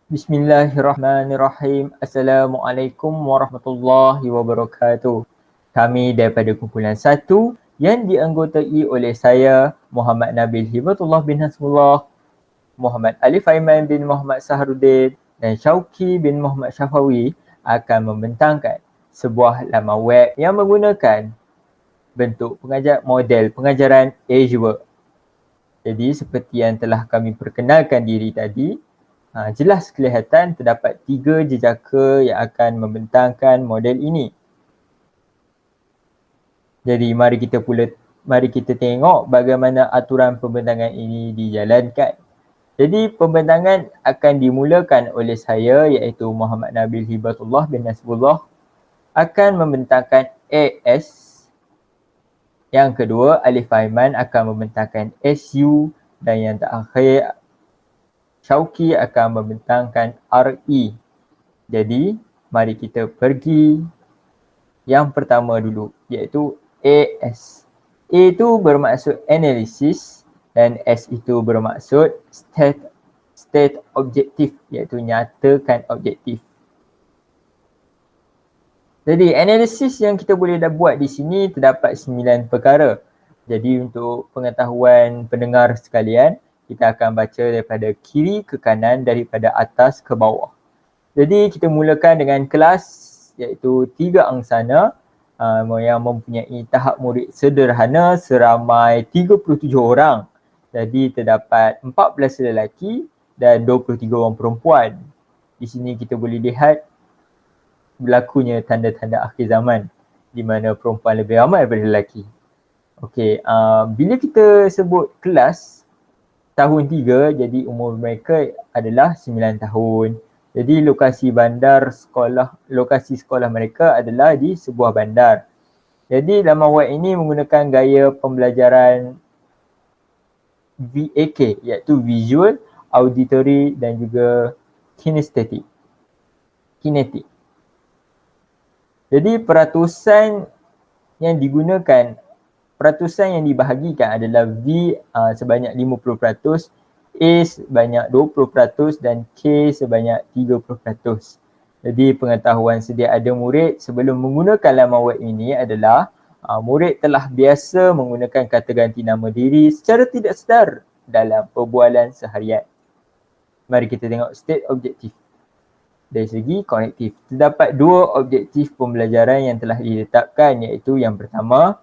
Bismillahirrahmanirrahim. Assalamualaikum warahmatullahi wabarakatuh. Kami daripada kumpulan 1 yang dianggotai oleh saya, Muhammad Nabil Hibatullah bin Hasbullah, Muhammad Alif Aiman bin Muhammad Saharuddin dan Syauqi bin Muhammad Syafawi akan membentangkan sebuah laman web yang menggunakan bentuk model pengajaran EasyWork. Jadi seperti yang telah kami perkenalkan diri tadi, jelas kelihatan terdapat 3 jejaka yang akan membentangkan model ini. Jadi mari kita tengok bagaimana aturan pembentangan ini dijalankan. Jadi pembentangan akan dimulakan oleh saya iaitu Muhammad Nabil Hibatullah bin Nasbullah akan membentangkan AS. Yang kedua, Alif Aiman akan membentangkan SU dan yang terakhir Syauqi akan membentangkan RE. Jadi, mari kita pergi yang pertama dulu iaitu AS. A itu bermaksud analysis dan S itu bermaksud state objektif iaitu nyatakan objektif. Jadi analisis yang kita boleh dah buat di sini terdapat 9 perkara. Jadi untuk pengetahuan pendengar sekalian, kita akan baca daripada kiri ke kanan, daripada atas ke bawah. Jadi kita mulakan dengan kelas iaitu 3 angsana yang mempunyai tahap murid sederhana seramai 37 orang. Jadi terdapat 14 lelaki dan 23 orang perempuan. Di sini kita boleh lihat berlakunya tanda-tanda akhir zaman di mana perempuan lebih ramai daripada lelaki. Okey, bila kita sebut kelas tahun 3, jadi umur mereka adalah 9 tahun. Jadi lokasi sekolah mereka adalah di sebuah bandar. Jadi laman web ini menggunakan gaya pembelajaran VAK iaitu visual, auditory dan juga kinetic. Jadi peratusan yang dibahagikan adalah V sebanyak 50%, A sebanyak 20% dan K sebanyak 30%. Jadi pengetahuan sedia ada murid sebelum menggunakan laman web ini adalah murid telah biasa menggunakan kata ganti nama diri secara tidak sedar dalam perbualan seharian. Mari kita tengok state objektif. Dari segi kognitif, terdapat 2 objektif pembelajaran yang telah diletakkan iaitu yang pertama,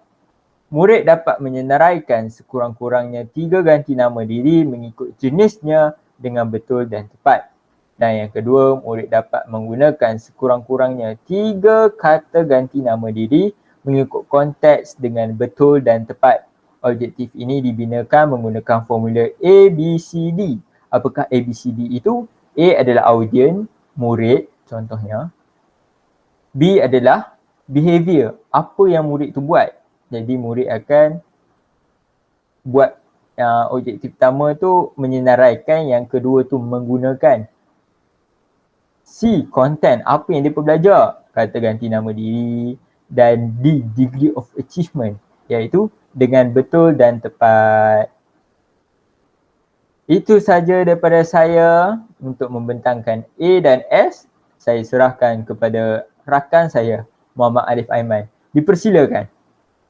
murid dapat menyenaraikan sekurang-kurangnya 3 ganti nama diri mengikut jenisnya dengan betul dan tepat. Dan yang kedua, murid dapat menggunakan sekurang-kurangnya 3 kata ganti nama diri mengikut konteks dengan betul dan tepat. Objektif ini dibinakan menggunakan formula ABCD. Apakah ABCD itu? A adalah audien, murid contohnya. B adalah behavior, apa yang murid tu buat. Jadi murid akan buat objektif pertama tu menyenaraikan, yang kedua tu menggunakan. C, content, apa yang dia belajar, kata ganti nama diri. Dan D, degree of achievement, iaitu dengan betul dan tepat. Itu saja daripada saya untuk membentangkan A dan S. Saya serahkan kepada rakan saya, Muhammad Alif Aiman. Dipersilakan.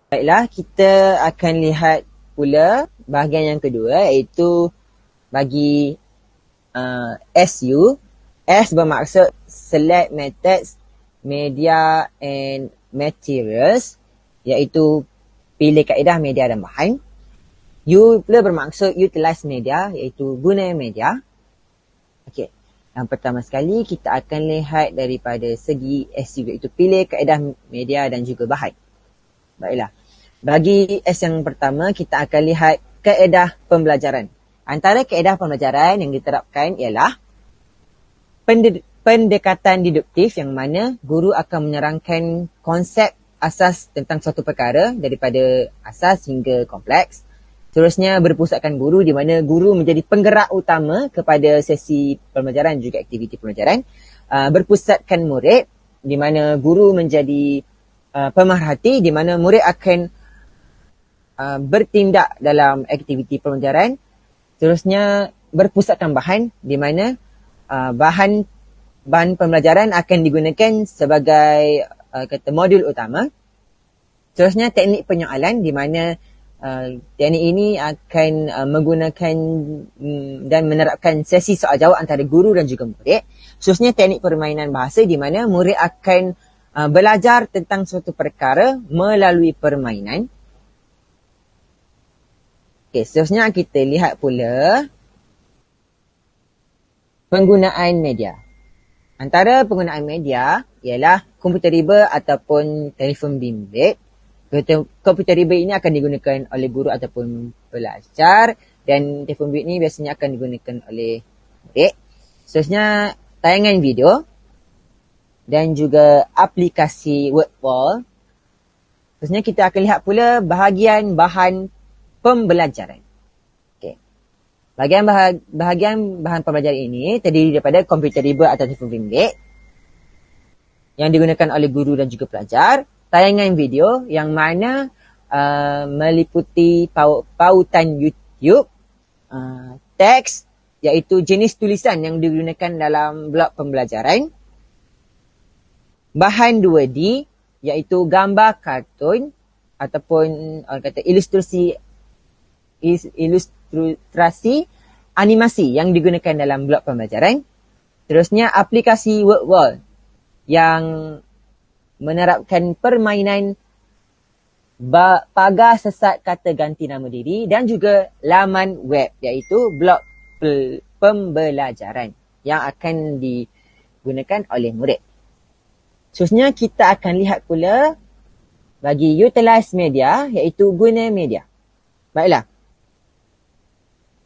Baiklah, kita akan lihat pula bahagian yang kedua iaitu bagi SU. S bermaksud select methods, media and materials, iaitu pilih kaedah, media dan bahan. U pula bermaksud utilize media, iaitu guna media. Okey, yang pertama sekali kita akan lihat daripada segi SU, iaitu pilih kaedah, media dan juga bahan. Baiklah, bagi S yang pertama kita akan lihat kaedah pembelajaran. Antara kaedah pembelajaran yang diterapkan ialah pendekatan deduktif, yang mana guru akan menerangkan konsep asas tentang suatu perkara daripada asas hingga kompleks. Seterusnya berpusatkan guru, di mana guru menjadi penggerak utama kepada sesi pembelajaran juga aktiviti pembelajaran. Berpusatkan murid, di mana guru menjadi pemerhati, di mana murid akan bertindak dalam aktiviti pembelajaran. Seterusnya berpusatkan bahan, di mana bahan pembelajaran akan digunakan sebagai modul utama. Seterusnya teknik penyoalan di mana teknik ini akan menggunakan dan menerapkan sesi soal jawab antara guru dan juga murid. Seterusnya teknik permainan bahasa di mana murid akan belajar tentang suatu perkara melalui permainan. Okey, seterusnya kita lihat pula penggunaan media. Antara penggunaan media ialah komputer riba ataupun telefon bimbit. Komputer riba ini akan digunakan oleh guru ataupun pelajar dan telefon bimbit ini biasanya akan digunakan oleh murid. Seterusnya tayangan video dan juga aplikasi word wall. Seterusnya kita akan lihat pula bahagian bahan pembelajaran. Okay. Bahagian bahan pembelajaran ini terdiri daripada komputer riba atau telefon bimbit yang digunakan oleh guru dan juga pelajar, tayangan video yang mana meliputi pautan YouTube, teks iaitu jenis tulisan yang digunakan dalam blok pembelajaran, bahan 2D iaitu gambar kartun ataupun orang kata ilustrasi animasi yang digunakan dalam blok pembelajaran. Terusnya aplikasi word wall yang menerapkan permainan pagar sesat kata ganti nama diri dan juga laman web iaitu blok pembelajaran yang akan digunakan oleh murid. Seterusnya kita akan lihat pula bagi utilize media iaitu guna media. Baiklah.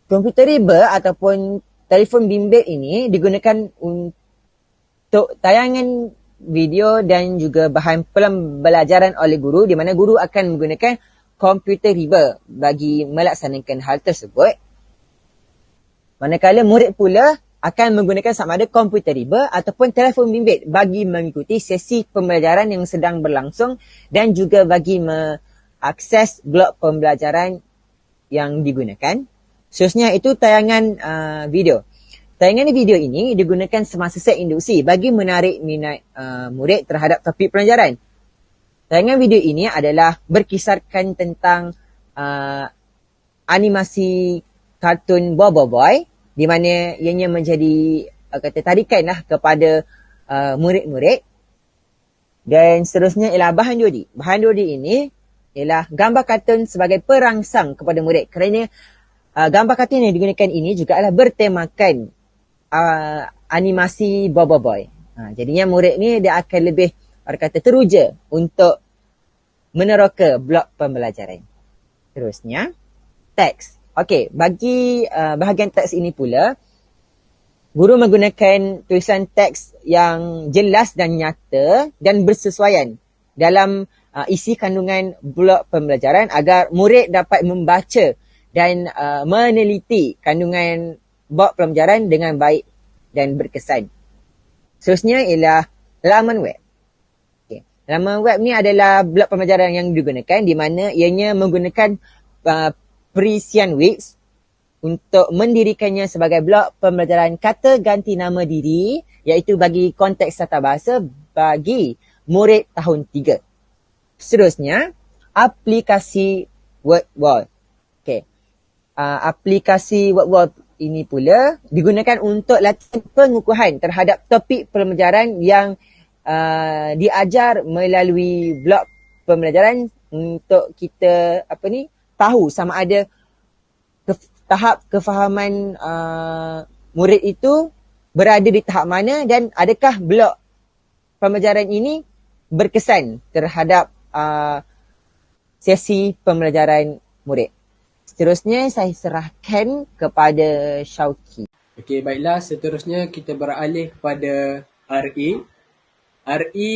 Komputer riba ataupun telefon bimbit ini digunakan untuk tayangan video dan juga bahan pembelajaran oleh guru di mana guru akan menggunakan komputer riba bagi melaksanakan hal tersebut. Manakala murid pula akan menggunakan sama ada komputer riba ataupun telefon bimbit bagi mengikuti sesi pembelajaran yang sedang berlangsung dan juga bagi mengakses blok pembelajaran yang digunakan. Seterusnya itu tayangan video. Tayangan video ini digunakan semasa set induksi bagi menarik minat murid terhadap topik pelajaran. Tayangan video ini adalah berkisarkan tentang animasi kartun Bobo Boy di mana ianya menjadi tarikan lah kepada murid-murid. Dan seterusnya ialah bahan 2D. Bahan 2D ini ialah gambar kartun sebagai perangsang kepada murid kerana gambar kartun yang digunakan ini juga adalah bertemakan animasi Bobo Boy. Jadinya murid ni dia akan lebih teruja untuk meneroka blok pembelajaran. Terusnya, teks. Okey, bagi bahagian teks ini pula, guru menggunakan tulisan teks yang jelas dan nyata dan bersesuaian dalam isi kandungan blok pembelajaran agar murid dapat membaca dan meneliti kandungan blok pembelajaran dengan baik dan berkesan. Seterusnya ialah laman web. Okay. Laman web ni adalah blok pembelajaran yang digunakan di mana ianya menggunakan Perisian Wix untuk mendirikannya sebagai blok pembelajaran kata ganti nama diri iaitu bagi konteks tata bahasa bagi murid tahun 3. Seterusnya, aplikasi word wall. Okay. Aplikasi word wall ini pula digunakan untuk latihan pengukuhan terhadap topik pembelajaran yang diajar melalui blok pembelajaran untuk kita tahu sama ada tahap kefahaman murid itu berada di tahap mana dan adakah blok pembelajaran ini berkesan terhadap sesi pembelajaran murid. Seterusnya saya serahkan kepada Syauqi. Okey, baiklah. Seterusnya kita beralih kepada RE. RE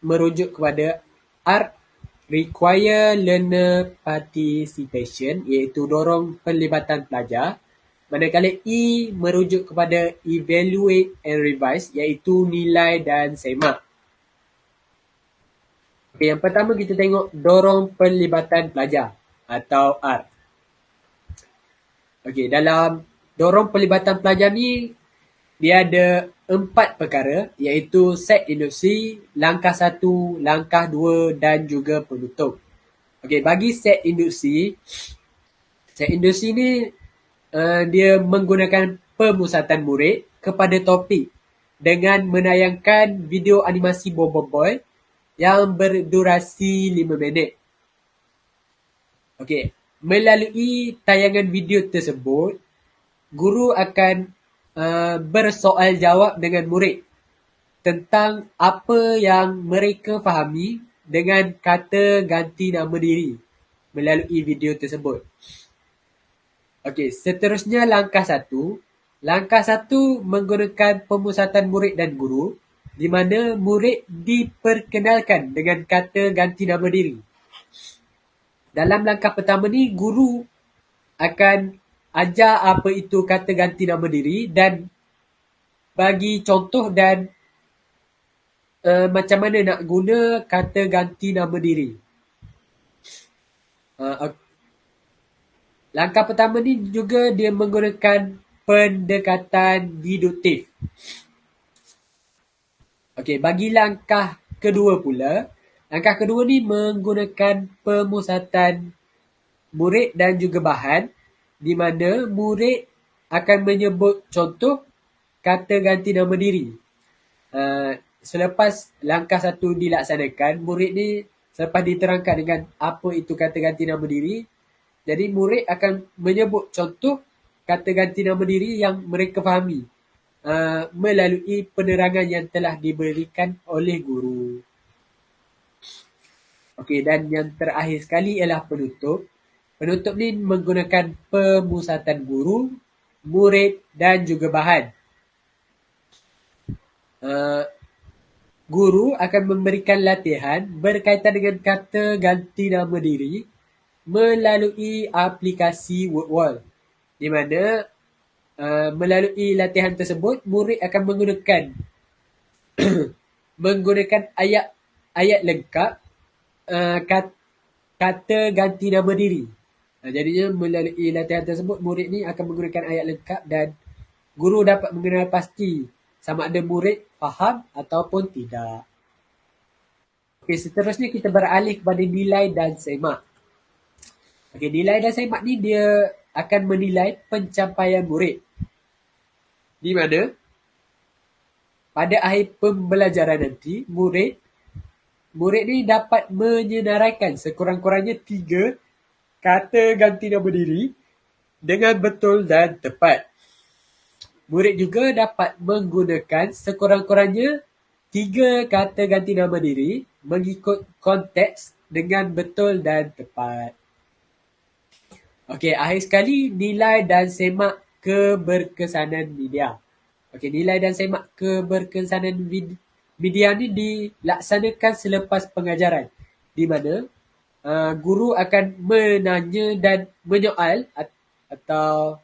merujuk kepada Art Require Learner Participation iaitu dorong pelibatan pelajar. Manakala E merujuk kepada Evaluate and Revise iaitu nilai dan semak. Okay, yang pertama kita tengok dorong pelibatan pelajar atau R. Okey, dalam dorong pelibatan pelajar ni dia ada 4 perkara iaitu set induksi, langkah 1, langkah 2 dan juga penutup. Okey, bagi set induksi ni dia menggunakan pemusatan murid kepada topik dengan menayangkan video animasi Bobo Boy yang berdurasi 5 minit. Okey, melalui tayangan video tersebut, guru akan bersoal jawab dengan murid tentang apa yang mereka fahami dengan kata ganti nama diri melalui video tersebut. Okey, seterusnya langkah 1. Langkah 1 menggunakan pemusatan murid dan guru di mana murid diperkenalkan dengan kata ganti nama diri. Dalam langkah pertama ni, guru akan ajar apa itu kata ganti nama diri dan bagi contoh dan macam mana nak guna kata ganti nama diri. Langkah pertama ni juga dia menggunakan pendekatan deduktif. Okey, bagi langkah kedua pula, langkah kedua ni menggunakan pemusatan murid dan juga bahan di mana murid akan menyebut contoh kata ganti nama diri. Selepas langkah 1 dilaksanakan, murid ni selepas diterangkan dengan apa itu kata ganti nama diri, jadi murid akan menyebut contoh kata ganti nama diri yang mereka fahami melalui penerangan yang telah diberikan oleh guru. Okey, dan yang terakhir sekali ialah penutup. Penutup ni menggunakan pemusatan guru, murid dan juga bahan. Guru akan memberikan latihan berkaitan dengan kata ganti nama diri melalui aplikasi WordWall, di mana melalui latihan tersebut murid akan menggunakan ayat lengkap kata ganti nama diri. Jadinya melalui latihan tersebut murid ni akan menggunakan ayat lengkap dan guru dapat mengenal pasti sama ada murid faham ataupun tidak. Okey, seterusnya kita beralih kepada nilai dan semak. Okey, nilai dan semak ni dia akan menilai pencapaian murid. Di mana pada akhir pembelajaran nanti, murid ni dapat menyenaraikan sekurang-kurangnya 3 kata ganti nama diri dengan betul dan tepat. Murid juga dapat menggunakan sekurang-kurangnya 3 kata ganti nama diri mengikut konteks dengan betul dan tepat. Okey, akhir sekali nilai dan semak keberkesanan media. Okey, nilai dan semak keberkesanan media ni dilaksanakan selepas pengajaran, di mana guru akan menanya dan menyoal atau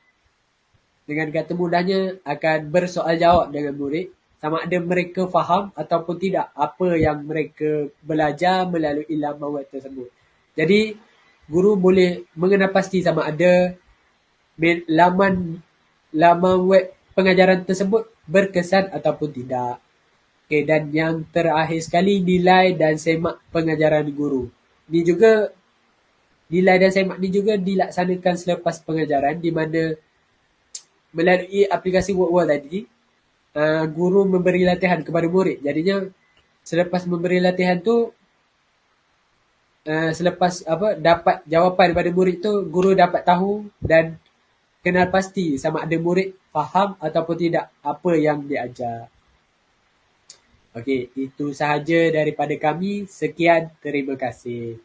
dengan kata mudahnya akan bersoal jawab dengan murid sama ada mereka faham ataupun tidak apa yang mereka belajar melalui laman web tersebut. Jadi guru boleh mengenal pasti sama ada laman web pengajaran tersebut berkesan ataupun tidak. Okey, dan yang terakhir sekali nilai dan semak pengajaran guru. Nilai dan semak ni juga dilaksanakan selepas pengajaran di mana melalui aplikasi WordWall tadi, guru memberi latihan kepada murid. Jadinya selepas memberi latihan tu, selepas dapat jawapan daripada murid tu, guru dapat tahu dan kenal pasti sama ada murid faham ataupun tidak apa yang diajar. Okey, itu sahaja daripada kami. Sekian, terima kasih.